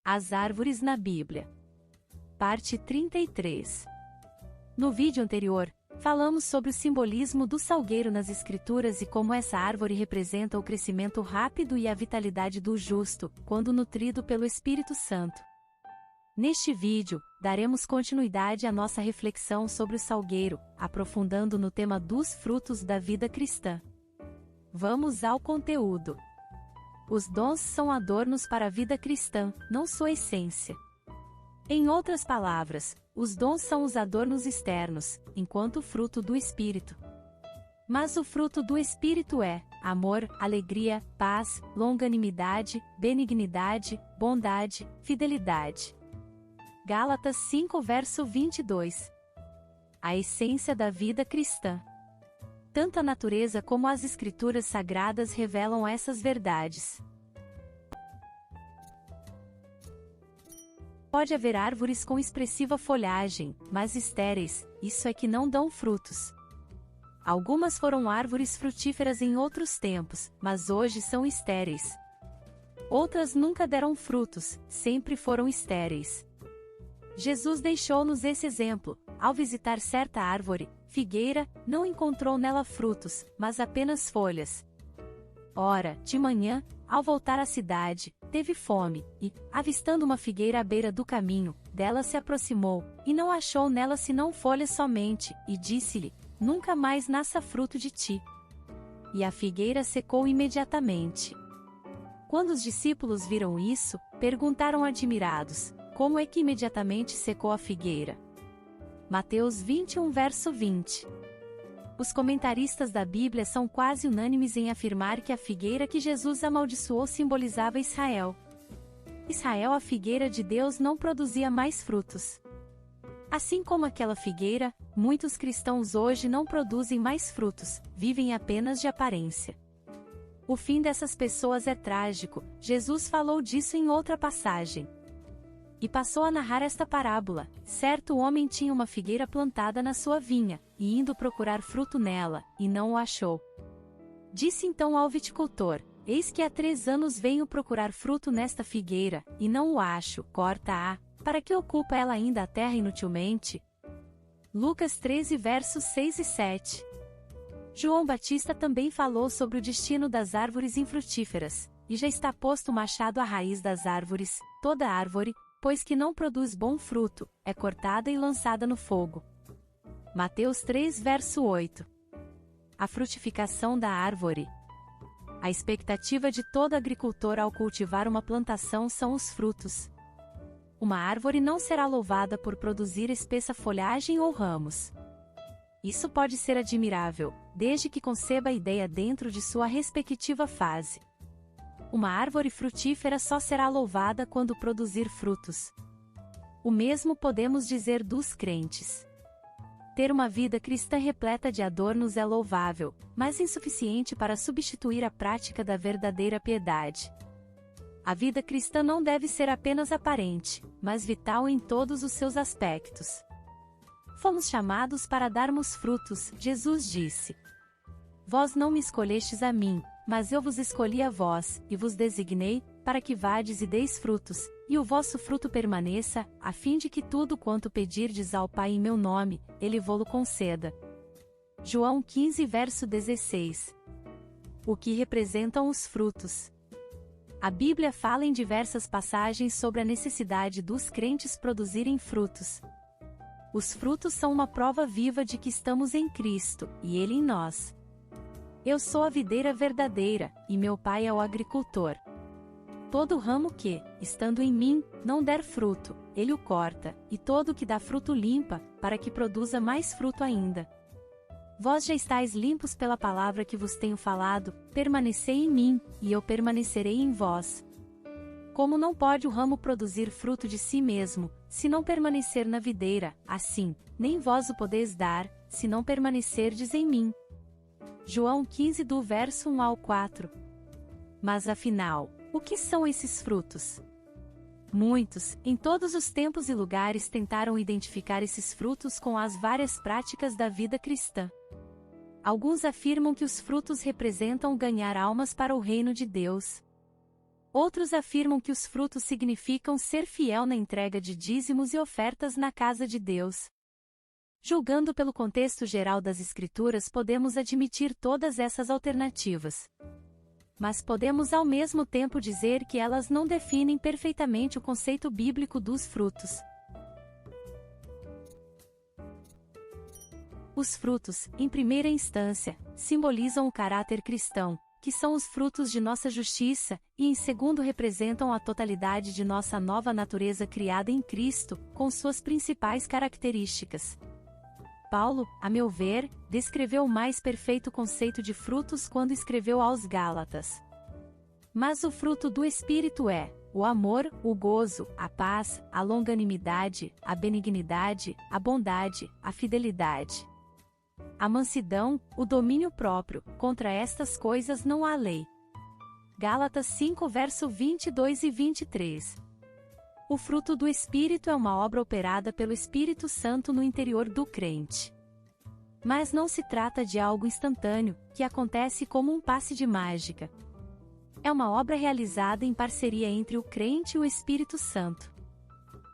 As árvores na Bíblia. Parte 33. No vídeo anterior, falamos sobre o simbolismo do salgueiro nas Escrituras e como essa árvore representa o crescimento rápido e a vitalidade do justo, quando nutrido pelo Espírito Santo. Neste vídeo, daremos continuidade à nossa reflexão sobre o salgueiro, aprofundando no tema dos frutos da vida cristã. Vamos ao conteúdo. Os dons são adornos para a vida cristã, não sua essência. Em outras palavras, os dons são os adornos externos, enquanto o fruto do Espírito. Mas o fruto do Espírito é amor, alegria, paz, longanimidade, benignidade, bondade, fidelidade. Gálatas 5 verso 22. A essência da vida cristã. Tanto a natureza como as Escrituras Sagradas revelam essas verdades. Pode haver árvores com expressiva folhagem, mas estéreis, isso é que não dão frutos. Algumas foram árvores frutíferas em outros tempos, mas hoje são estéreis. Outras nunca deram frutos, sempre foram estéreis. Jesus deixou-nos esse exemplo. Ao visitar certa árvore, figueira, não encontrou nela frutos, mas apenas folhas. Ora, de manhã, ao voltar à cidade, teve fome, e, avistando uma figueira à beira do caminho, dela se aproximou, e não achou nela senão folhas somente, e disse-lhe: nunca mais nasça fruto de ti. E a figueira secou imediatamente. Quando os discípulos viram isso, perguntaram admirados: como é que imediatamente secou a figueira? Mateus 21 verso 20. Os comentaristas da Bíblia são quase unânimes em afirmar que a figueira que Jesus amaldiçoou simbolizava Israel. Israel, a figueira de Deus, não produzia mais frutos. Assim como aquela figueira, muitos cristãos hoje não produzem mais frutos, vivem apenas de aparência. O fim dessas pessoas é trágico. Jesus falou disso em outra passagem. E passou a narrar esta parábola: certo homem tinha uma figueira plantada na sua vinha, e indo procurar fruto nela, e não o achou. Disse então ao viticultor: eis que há 3 anos venho procurar fruto nesta figueira, e não o acho, corta-a, para que ocupa ela ainda a terra inutilmente? Lucas 13 versos 6 e 7. João Batista também falou sobre o destino das árvores infrutíferas: e já está posto o machado à raiz das árvores, toda árvore, pois que não produz bom fruto, é cortada e lançada no fogo. Mateus 3 verso 8. A frutificação da árvore. A expectativa de todo agricultor ao cultivar uma plantação são os frutos. Uma árvore não será louvada por produzir espessa folhagem ou ramos. Isso pode ser admirável, desde que conceba a ideia dentro de sua respectiva fase. Uma árvore frutífera só será louvada quando produzir frutos. O mesmo podemos dizer dos crentes. Ter uma vida cristã repleta de adornos é louvável, mas insuficiente para substituir a prática da verdadeira piedade. A vida cristã não deve ser apenas aparente, mas vital em todos os seus aspectos. Fomos chamados para darmos frutos, Jesus disse. Vós não me escolhestes a mim, mas eu vos escolhi a vós, e vos designei, para que vades e deis frutos, e o vosso fruto permaneça, a fim de que tudo quanto pedirdes ao Pai em meu nome, Ele vô-lo conceda. João 15 verso 16. O que representam os frutos? A Bíblia fala em diversas passagens sobre a necessidade dos crentes produzirem frutos. Os frutos são uma prova viva de que estamos em Cristo, e Ele em nós. Eu sou a videira verdadeira, e meu Pai é o agricultor. Todo ramo que, estando em mim, não der fruto, Ele o corta, e todo o que dá fruto limpa, para que produza mais fruto ainda. Vós já estáis limpos pela palavra que vos tenho falado, permanecei em mim, e eu permanecerei em vós. Como não pode o ramo produzir fruto de si mesmo, se não permanecer na videira, assim, nem vós o podeis dar, se não permanecerdes em mim. João 15 do verso 1 ao 4. Mas afinal, o que são esses frutos? Muitos, em todos os tempos e lugares, tentaram identificar esses frutos com as várias práticas da vida cristã. Alguns afirmam que os frutos representam ganhar almas para o reino de Deus. Outros afirmam que os frutos significam ser fiel na entrega de dízimos e ofertas na casa de Deus. Julgando pelo contexto geral das Escrituras, podemos admitir todas essas alternativas. Mas podemos ao mesmo tempo dizer que elas não definem perfeitamente o conceito bíblico dos frutos. Os frutos, em primeira instância, simbolizam o caráter cristão, que são os frutos de nossa justiça, e em segundo representam a totalidade de nossa nova natureza criada em Cristo, com suas principais características. Paulo, a meu ver, descreveu o mais perfeito conceito de frutos quando escreveu aos Gálatas. Mas o fruto do Espírito é o amor, o gozo, a paz, a longanimidade, a benignidade, a bondade, a fidelidade, a mansidão, o domínio próprio. Contra estas coisas não há lei. Gálatas 5 verso 22 e 23. O fruto do Espírito é uma obra operada pelo Espírito Santo no interior do crente. Mas não se trata de algo instantâneo, que acontece como um passe de mágica. É uma obra realizada em parceria entre o crente e o Espírito Santo.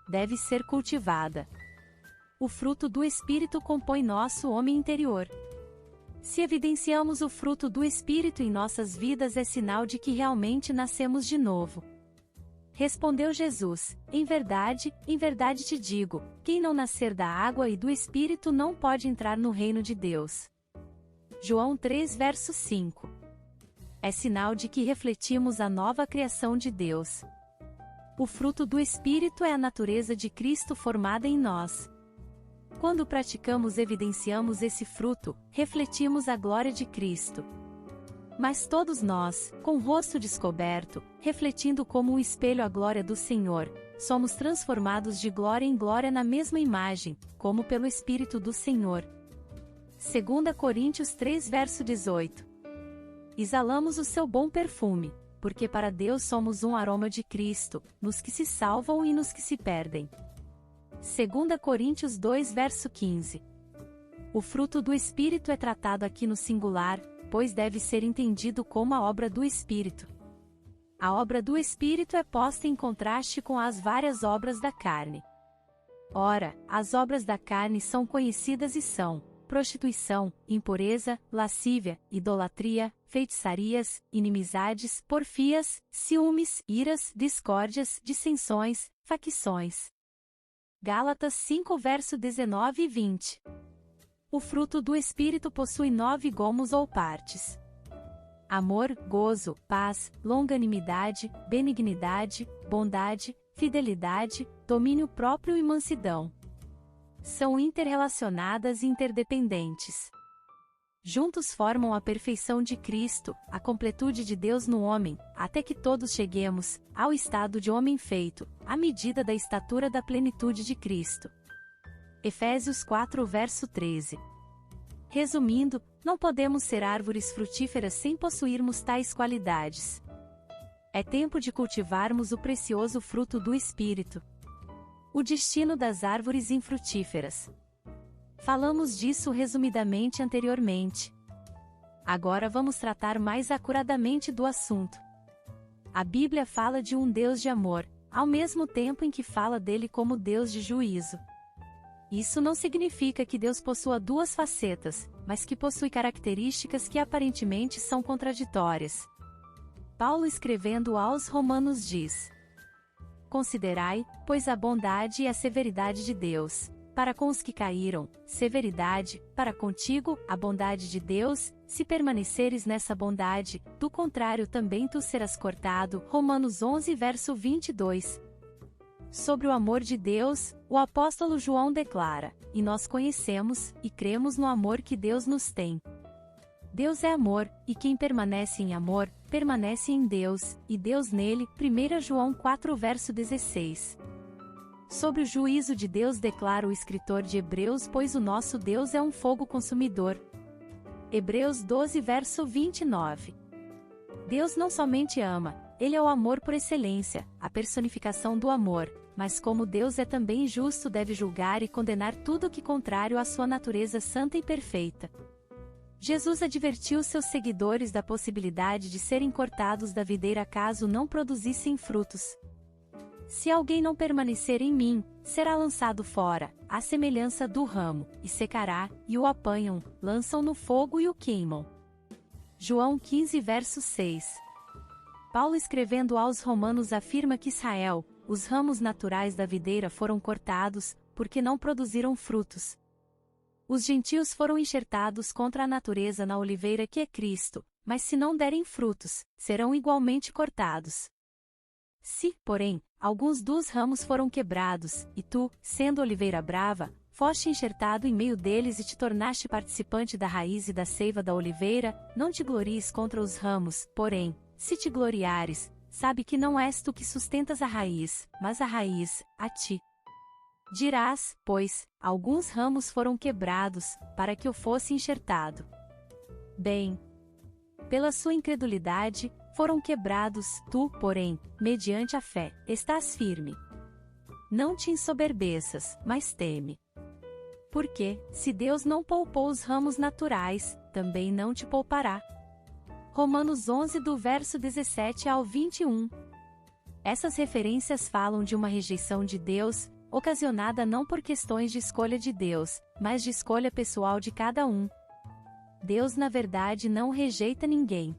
Deve ser cultivada. O fruto do Espírito compõe nosso homem interior. Se evidenciamos o fruto do Espírito em nossas vidas, é sinal de que realmente nascemos de novo. Respondeu Jesus: em verdade te digo, quem não nascer da água e do Espírito não pode entrar no reino de Deus. João 3 verso 5. É sinal de que refletimos a nova criação de Deus. O fruto do Espírito é a natureza de Cristo formada em nós. Quando praticamos, evidenciamos esse fruto, refletimos a glória de Cristo. Mas todos nós, com o rosto descoberto, refletindo como um espelho a glória do Senhor, somos transformados de glória em glória na mesma imagem, como pelo Espírito do Senhor. 2 Coríntios 3 verso 18. Exalamos o seu bom perfume, porque para Deus somos um aroma de Cristo, nos que se salvam e nos que se perdem. 2 Coríntios 2 verso 15. O fruto do Espírito é tratado aqui no singular, pois deve ser entendido como a obra do Espírito. A obra do Espírito é posta em contraste com as várias obras da carne. Ora, as obras da carne são conhecidas e são prostituição, impureza, lascívia, idolatria, feitiçarias, inimizades, porfias, ciúmes, iras, discórdias, dissensões, facções. Gálatas 5 verso 19 e 20. O fruto do Espírito possui 9 gomos ou partes: amor, gozo, paz, longanimidade, benignidade, bondade, fidelidade, domínio próprio e mansidão. São interrelacionadas e interdependentes. Juntos formam a perfeição de Cristo, a completude de Deus no homem, até que todos cheguemos ao estado de homem feito, à medida da estatura da plenitude de Cristo. Efésios 4 verso 13. Resumindo, não podemos ser árvores frutíferas sem possuirmos tais qualidades. É tempo de cultivarmos o precioso fruto do Espírito. O destino das árvores infrutíferas. Falamos disso resumidamente anteriormente. Agora vamos tratar mais acuradamente do assunto. A Bíblia fala de um Deus de amor, ao mesmo tempo em que fala dele como Deus de juízo. Isso não significa que Deus possua duas facetas, mas que possui características que aparentemente são contraditórias. Paulo, escrevendo aos Romanos, diz: considerai, pois, a bondade e a severidade de Deus. Para com os que caíram, severidade; para contigo, a bondade de Deus, se permaneceres nessa bondade, do contrário também tu serás cortado. Romanos 11 verso 22. Sobre o amor de Deus, o apóstolo João declara: e nós conhecemos, e cremos no amor que Deus nos tem. Deus é amor, e quem permanece em amor, permanece em Deus, e Deus nele. 1 João 4 verso 16. Sobre o juízo de Deus declara o escritor de Hebreus: pois o nosso Deus é um fogo consumidor. Hebreus 12 verso 29. Deus não somente ama, ele é o amor por excelência, a personificação do amor, mas como Deus é também justo, deve julgar e condenar tudo que contrário à sua natureza santa e perfeita. Jesus advertiu seus seguidores da possibilidade de serem cortados da videira caso não produzissem frutos. Se alguém não permanecer em mim, será lançado fora, à semelhança do ramo, e secará, e o apanham, lançam no fogo e o queimam. João 15 verso 6. Paulo escrevendo aos Romanos afirma que Israel, os ramos naturais da videira foram cortados, porque não produziram frutos. Os gentios foram enxertados contra a natureza na oliveira que é Cristo, mas se não derem frutos, serão igualmente cortados. Se, porém, alguns dos ramos foram quebrados, e tu, sendo oliveira brava, foste enxertado em meio deles e te tornaste participante da raiz e da seiva da oliveira, não te glories contra os ramos, porém, se te gloriares, sabe que não és tu que sustentas a raiz, mas a raiz, a ti. Dirás, pois, alguns ramos foram quebrados, para que eu fosse enxertado. Bem, pela sua incredulidade, foram quebrados, tu, porém, mediante a fé, estás firme. Não te ensoberbeças, mas teme. Porque, se Deus não poupou os ramos naturais, também não te poupará. Romanos 11 do verso 17 ao 21. Essas referências falam de uma rejeição de Deus, ocasionada não por questões de escolha de Deus, mas de escolha pessoal de cada um. Deus na verdade não rejeita ninguém.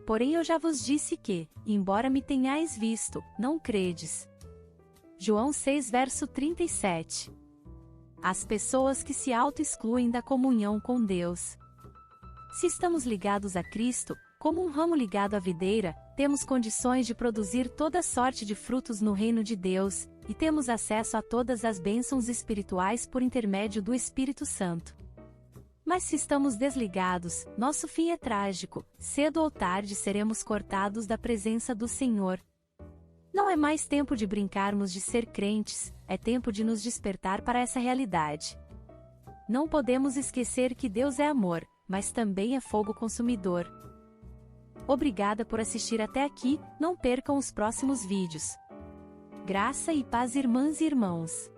Porém eu já vos disse que, embora me tenhais visto, não credes. João 6 verso 37. As pessoas que se auto-excluem da comunhão com Deus. Se estamos ligados a Cristo, como um ramo ligado à videira, temos condições de produzir toda sorte de frutos no reino de Deus, e temos acesso a todas as bênçãos espirituais por intermédio do Espírito Santo. Mas se estamos desligados, nosso fim é trágico, cedo ou tarde seremos cortados da presença do Senhor. Não é mais tempo de brincarmos de ser crentes, é tempo de nos despertar para essa realidade. Não podemos esquecer que Deus é amor, mas também é fogo consumidor. Obrigada por assistir até aqui, não percam os próximos vídeos. Graça e paz, irmãs e irmãos.